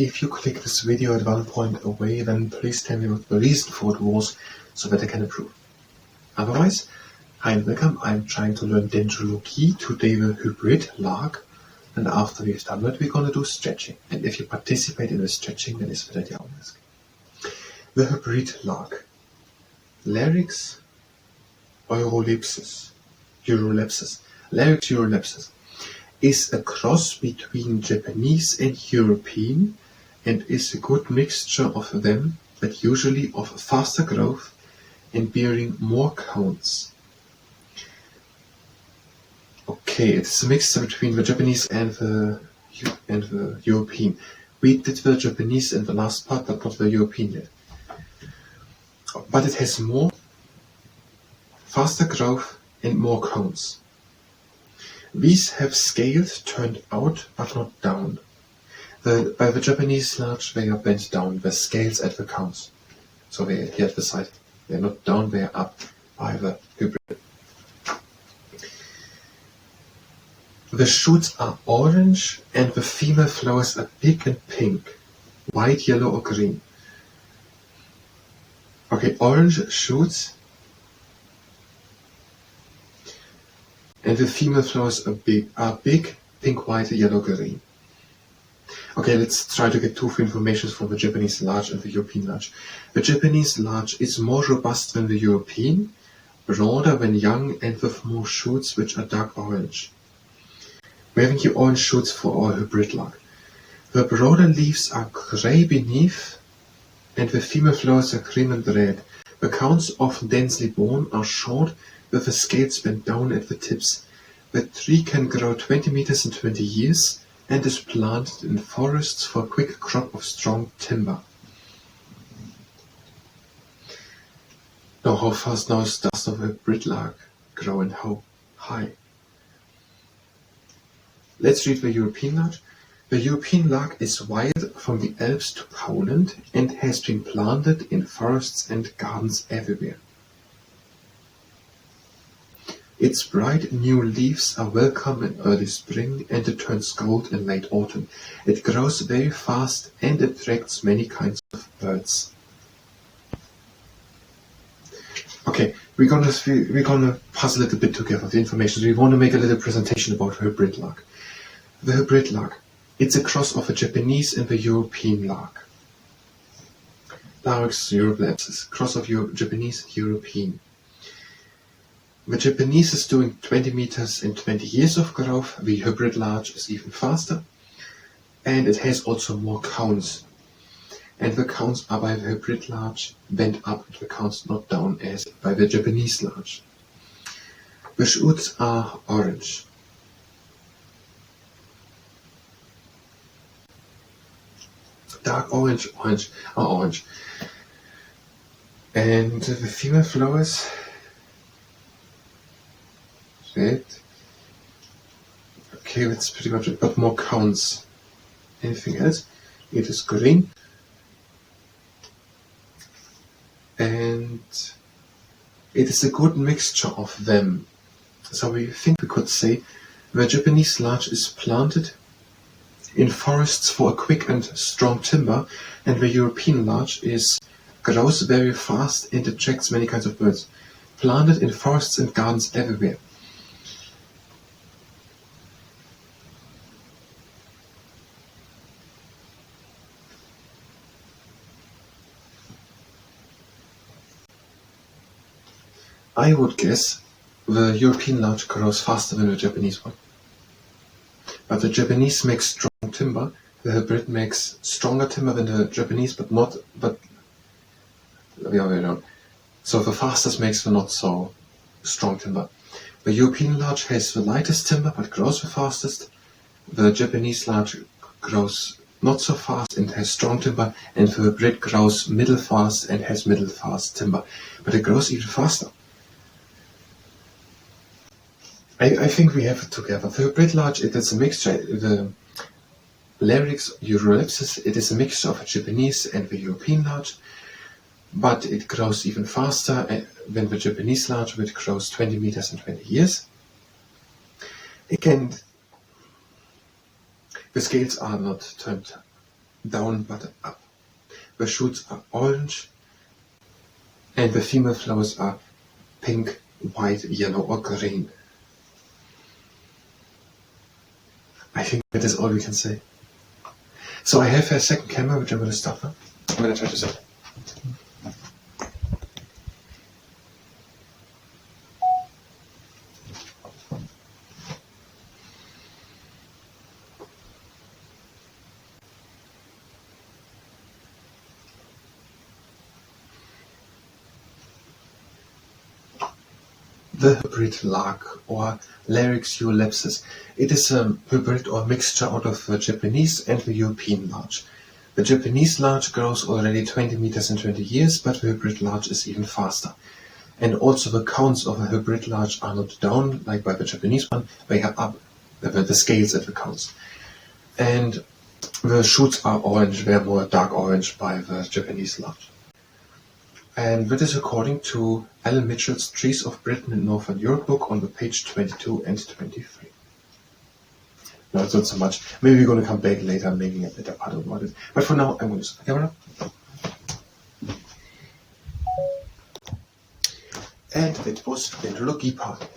if you click this video at one point away, then please tell me what the reason for it was, so that I can improve. Otherwise, hi and welcome. I'm trying to learn Dendrology, today the hybrid lark, and after we've done that, we're going to do stretching. And if you participate in the stretching, then it's that I ask. The hybrid lark, Larix Eurolepsis, Larix Eurolepsis, is a cross between Japanese and European and is a good mixture of them, but usually of faster growth and bearing more cones. Okay, it's a mixture between the Japanese and the European. We did the Japanese in the last part, but not the European yet. But it has more faster growth and more cones. These have scales turned out but not down. By the Japanese larch, they are bent down, the scales at the cones. So they are here at the side. They are not down, they are up by the hybrid. The shoots are orange and the female flowers are big and pink, white, yellow or green. Okay, orange shoots and the female flowers are big, pink, white, yellow, green. Okay, let's try to get two information from the Japanese larch and the European larch. The Japanese larch is more robust than the European, broader when young and with more shoots which are dark orange. We have here orange shoots for our hybrid lark. The broader leaves are grey beneath and the female flowers are green and red. The cones, often densely borne, are short with the scales bent down at the tips. The tree can grow 20 meters in 20 years and is planted in forests for a quick crop of strong timber. Now, how fast does the hybrid lark grow and how high? Let's read the European larch. The European lark is wild from the Alps to Poland and has been planted in forests and gardens everywhere. Its bright new leaves are welcome in early spring and it turns gold in late autumn. It grows very fast and attracts many kinds of birds. Okay, we're gonna puzzle a little bit together the information. We want to make a little presentation about the hybrid lark. The hybrid lark, it's a cross of a Japanese and the European lark. Larix Eurolepsis, cross of Japanese and European. The Japanese is doing 20 meters in 20 years of growth. The hybrid larch is even faster. And it has also more cones. And the cones are by the hybrid larch bent up and the cones not down as by the Japanese larch. The shoots are orange. Dark orange are orange. And the female flowers red. Okay, that's pretty much it, but more cones. Anything else? It is green. And it is a good mixture of them. So we think we could say the Japanese larch is planted in forests for a quick and strong timber, and the European larch grows very fast and attracts many kinds of birds. Planted in forests and gardens everywhere. I would guess the European larch grows faster than the Japanese one. But the Japanese makes strong timber, the hybrid makes stronger timber than the Japanese, but the other way around. So the fastest makes the not so strong timber. The European larch has the lightest timber, but grows the fastest. The Japanese larch grows not so fast and has strong timber, and the hybrid grows middle fast and has middle fast timber. But it grows even faster. I think we have it together. The hybrid larch, it is a mixture. The Larix Eurolepsis, it is a mixture of a Japanese and the European larch, but it grows even faster than the Japanese larch, which grows 20 meters in 20 years. The scales are not turned down but up. The shoots are orange and the female flowers are pink, white, yellow or green. I think that is all we can say. So I have a second camera which I'm going to start now. I'm going to try to set. The hybrid lark, or Larix eulepsis. It is a hybrid or mixture out of the Japanese and the European larch. The Japanese larch grows already 20 meters in 20 years, but the hybrid larch is even faster. And also the counts of a hybrid larch are not down, like by the Japanese one, they are up, the scales at the counts. And the shoots are orange, they are more dark orange by the Japanese larch. And that is according to Alan Mitchell's Trees of Britain and Northern Europe book on the page 22 and 23. No, it's not so much. Maybe we're going to come back later making a better part about it. But for now, I'm going to start the camera. And that was Dendrology part.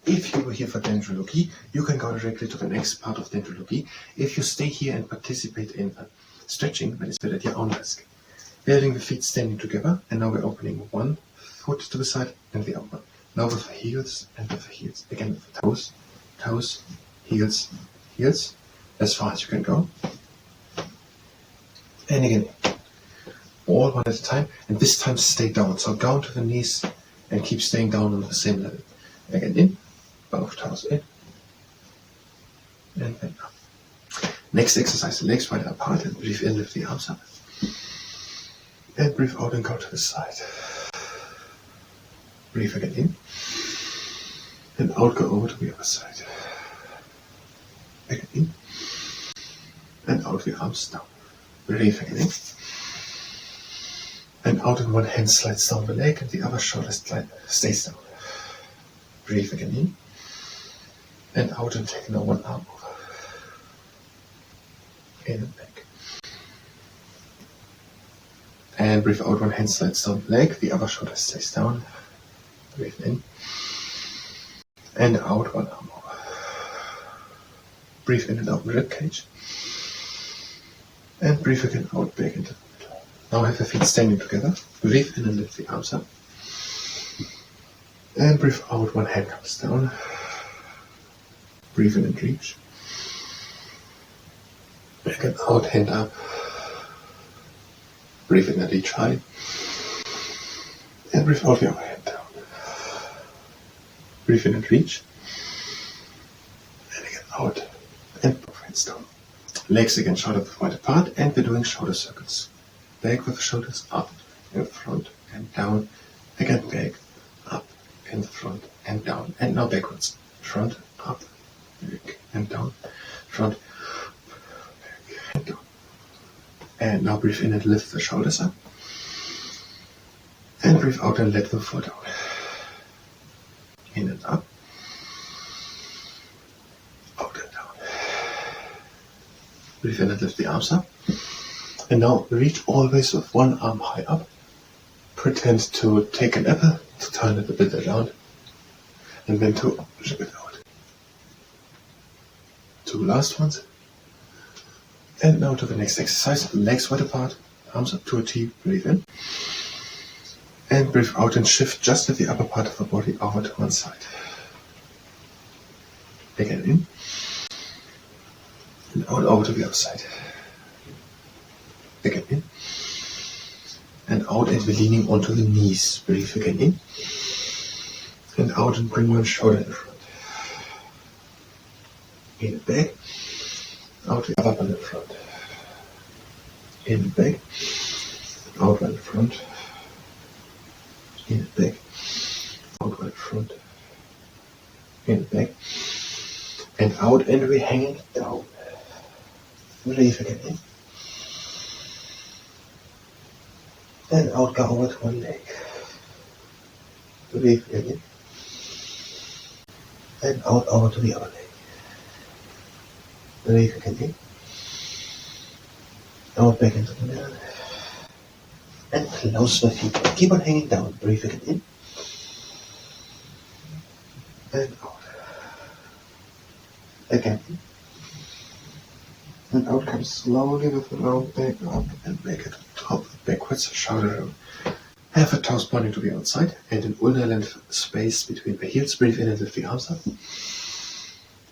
If you were here for Dendrology, you can go directly to the next part of Dendrology. If you stay here and participate in stretching, that is better at your own risk. We're having the feet standing together, and now we're opening one foot to the side and the other one. Now with the heels and with the heels. Again with the toes, toes, heels, heels, as far as you can go. And again, all one at a time, and this time stay down. So down to the knees and keep staying down on the same level. Again in, both toes in, and then up. Next exercise, the legs wide apart, and breathe in, lift the arms up. And breathe out and go to the side. Breathe again in. And out, go over to the other side. Again in. And out, the arms down. Breathe again in. And out, and one hand slides down the leg and the other shoulder stays down. Breathe again in. And out, and take now one arm over. In and back. And breathe out, one hand slides down the leg, the other shoulder stays down. Breathe in. And out, one arm over. Breathe in and out the rib cage. And breathe again out, back into the middle. Now have the feet standing together. Breathe in and lift the arms up. And breathe out, one hand comes down. Breathe in and reach. Again out, hand up. Breathe in and reach high. And breathe out, the other hand down. Breathe in and reach. And again out. And both hands down. Legs again shoulder wide apart, and we're doing shoulder circles. Back with the shoulders up, in front and down. Again back, up, in front and down. And now backwards. Front, up, back and down. Front, back and down. And now breathe in and lift the shoulders up. And breathe out and let them fall down. In and up. Out and down. Breathe in and lift the arms up. And now reach always with one arm high up. Pretend to take an apple, to turn it a bit around. And then to rip it out. Two last ones. And now to the next exercise, legs wide apart, arms up to a T, breathe in. And breathe out and shift just with the upper part of the body over to one side. Again in. And out over to the other side. Again in. And out, and we're leaning onto the knees. Breathe again in. And out, and bring one shoulder in front. In and back. Out the other one in front. In and back. Out one in front. In and back. Out one in front. In and back. And out, and we're hanging down. Breathe again in. And out, go over to one leg. Breathe again in. And out over to the other leg. Breathe again in. out, back into the middle. And close the feet. Keep on hanging down. Breathe again in. And out. Again in. And out comes slowly with the round back up and back at the top, backwards, shoulder roll. Have a toes pointing to the outside and an ulnar length space between the heels. Breathe in and lift the arms up.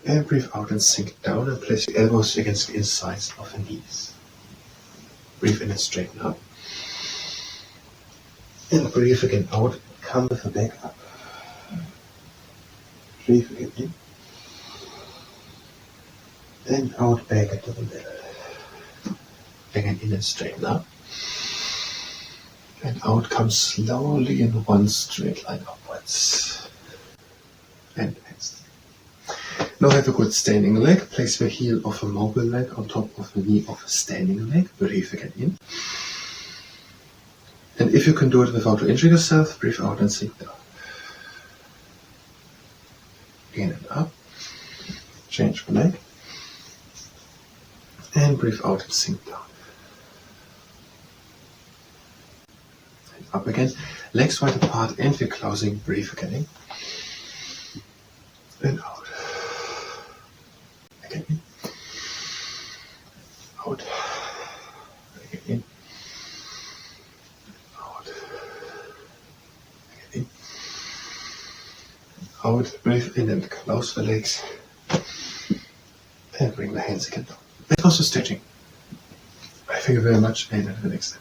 And breathe out and sink down and place your elbows against the insides of the knees. Breathe in and straighten up. And breathe again out. Come with the back up. Breathe again in. And out, back into the middle. Again in and straighten up. And out comes slowly in one straight line upwards. And next. Now have a good standing leg. Place the heel of a mobile leg on top of the knee of a standing leg. Breathe again in. And if you can do it without injuring yourself, breathe out and sink down. In and up. Change the leg. And breathe out and sink down. And up again. Legs wide apart and we're closing. Breathe again in. And out. Again in. Out. Again in. Out. Again in. Out. Breathe in and close the legs. And bring the hands again down. That was the stretching. Thank you very much and until the next time.